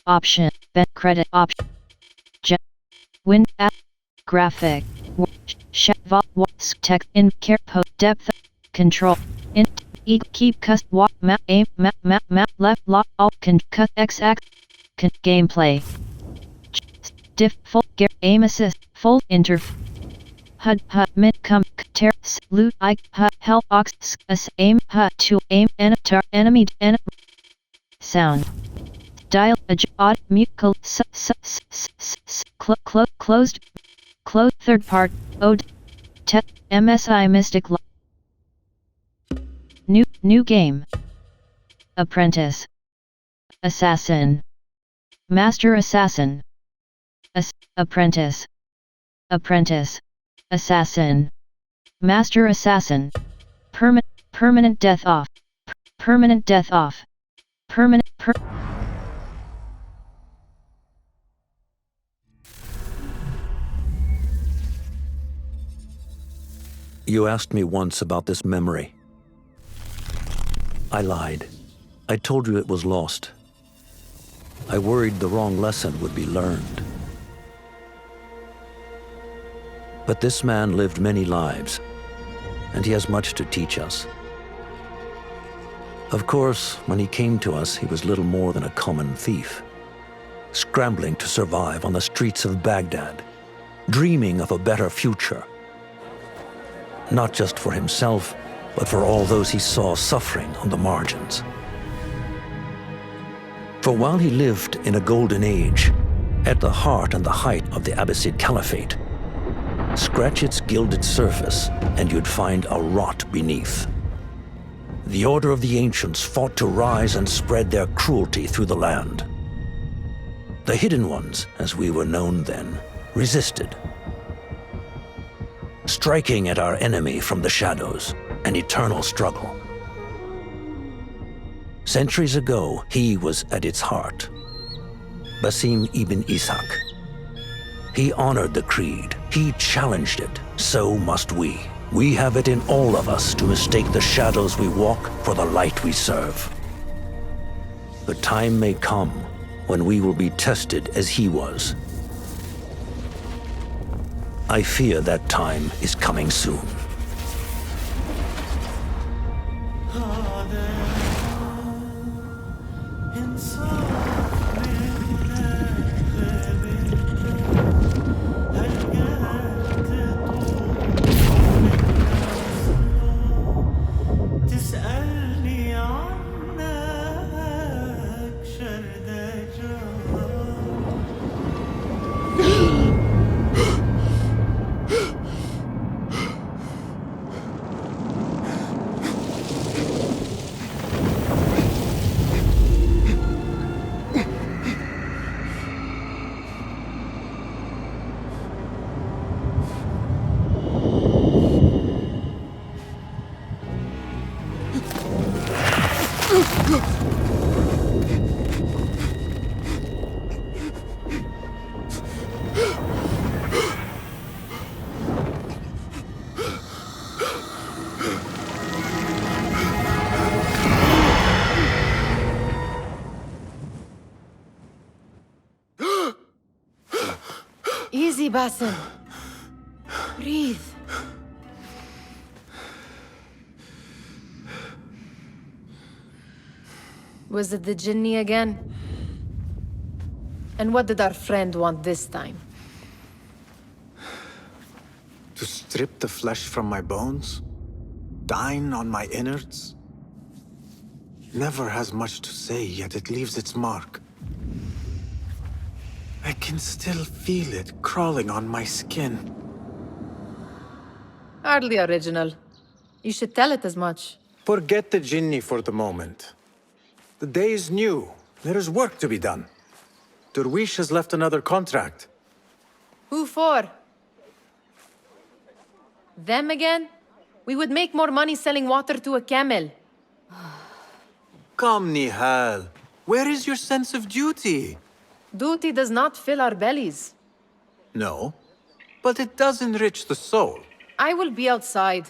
Option. Bet credit option. Win app. Graphic. Text in care depth. Control. Int. Keep cust walk map aim map left lock alt cut x axis. Gameplay. Diff full gear aim assist full interf. HUD mid come ter loot I help ox aim to aim enemy sound dial odd mute closed third part ode MSI mystic new game apprentice assassin master assassin apprentice assassin master assassin permanent death off You asked me once about this memory. I lied. I told you it was lost. I worried the wrong lesson would be learned. But this man lived many lives, and he has much to teach us. Of course, when he came to us, he was little more than a common thief, scrambling to survive on the streets of Baghdad, dreaming of a better future. Not just for himself, but for all those he saw suffering on the margins. For while he lived in a golden age, at the heart and the height of the Abbasid Caliphate, scratch its gilded surface and you'd find a rot beneath. The Order of the Ancients fought to rise and spread their cruelty through the land. The Hidden Ones, as we were known then, resisted, striking at our enemy from the shadows, an eternal struggle. Centuries ago, he was at its heart, Basim ibn Ishaq. He honored the creed, he challenged it, so must we. We have it in all of us to mistake the shadows we walk for the light we serve. The time may come when we will be tested as he was. I fear that time is coming soon. Easy, Basim. Breathe. Was it the Jinni again? And what did our friend want this time? To strip the flesh from my bones? Dine on my innards? Never has much to say, yet it leaves its mark. I can still feel it crawling on my skin. Hardly original. You should tell it as much. Forget the Jinni for the moment. The day is new. There is work to be done. Derwish has left another contract. Who for? Them again? We would make more money selling water to a camel. Come, Nihal. Where is your sense of duty? Duty does not fill our bellies. No, but it does enrich the soul. I will be outside.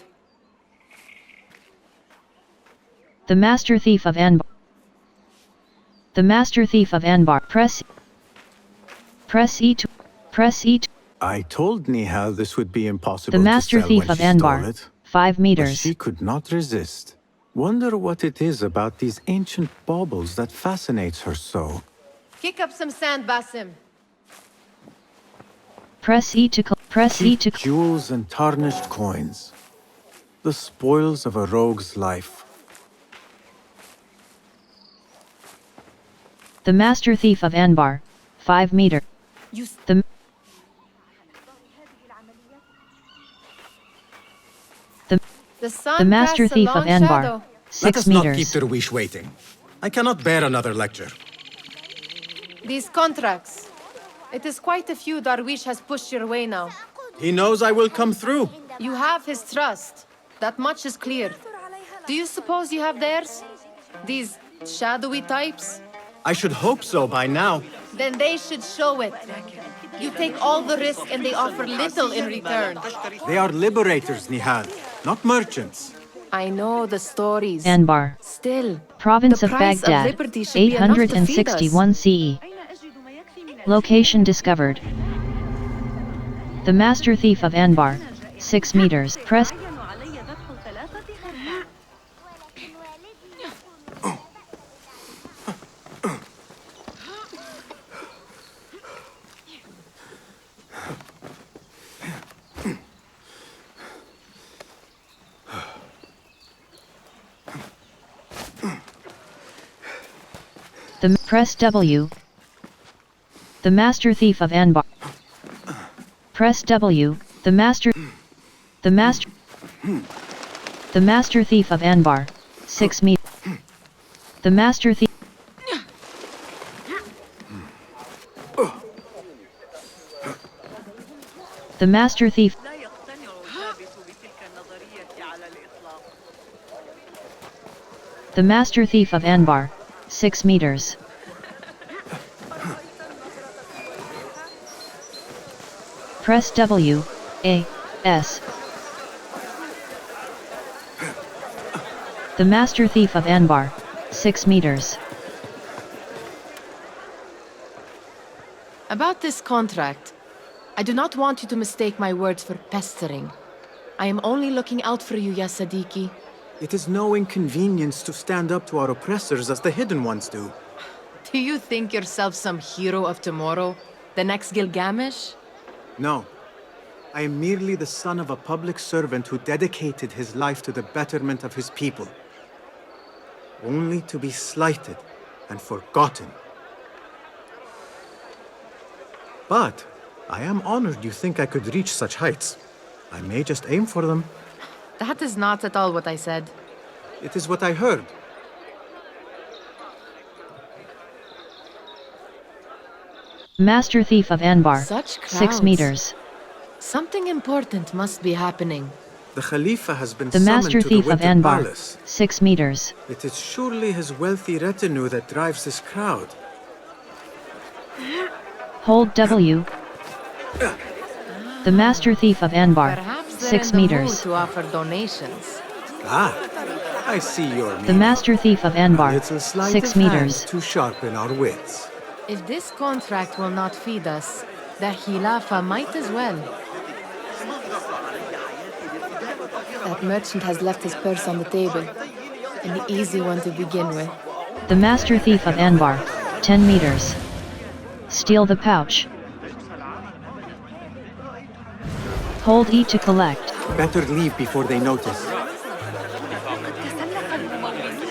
The Master Thief of Anbar. The Master Thief of Anbar. Press E to I told Nihal this would be impossible The to Master sell Thief when of she stole Anbar. it. 5 But meters. she could not resist. Wonder what it is about these ancient baubles that fascinates her so. Kick up some sand, Basim. Press E to Cheap jewels and tarnished coins. The spoils of a rogue's life. The Master Thief of Anbar. 5 meter. The Master Thief of Anbar. 6 Let us not keep meters. Darwish waiting. I cannot bear another lecture. These contracts. It is quite a few Darwish has pushed your way now. He knows I will come through. You have his trust. That much is clear. Do you suppose you have theirs? These shadowy types? I should hope so by now. Then they should show it. You take all the risk and they offer little in return. They are liberators, Nihal, not merchants. I know the stories. Anbar. Still, Province the of price Baghdad. liberty should be enough to feed us. 861 CE. Location discovered. The Master Thief of Anbar. 6 meters. Press. Press W. The Master Thief of Anbar. Press W. The Master Thief of Anbar. 6 meters. The Master Thief. The Master Thief. The Master Thief of Anbar. 6 meters. Press W, A, S. The Master Thief of Anbar. 6 meters. About this contract, I do not want you to mistake my words for pestering. I am only looking out for you, ya Sadiki. It is no inconvenience to stand up to our oppressors as the hidden ones do. Do you think yourself some hero of tomorrow? The next Gilgamesh? No. I am merely the son of a public servant who dedicated his life to the betterment of his people. Only to be slighted and forgotten. But I am honored you think I could reach such heights. I may just aim for them. That is not at all what I said. It is what I heard. Master Thief of Anbar. Such 6 crowds. meters. Something important must be happening. The Khalifa has been The summoned Master to the Thief of Winter Anbar. Palace. 6 meters. It is surely his wealthy retinue that drives this crowd. Hold W. The Master Thief of Anbar. Perhaps they're 6 in the mood meters. to offer donations. Ah, I see your The meaning. Master Thief of A Anbar. little sleight 6 of hand meters. to sharpen our wits. If this contract will not feed us, the Khilafa might as well. That merchant has left his purse on the table. An easy one to begin with. The Master Thief of Anbar. 10 meters. Steal the pouch. Hold E to collect. Better leave before they notice.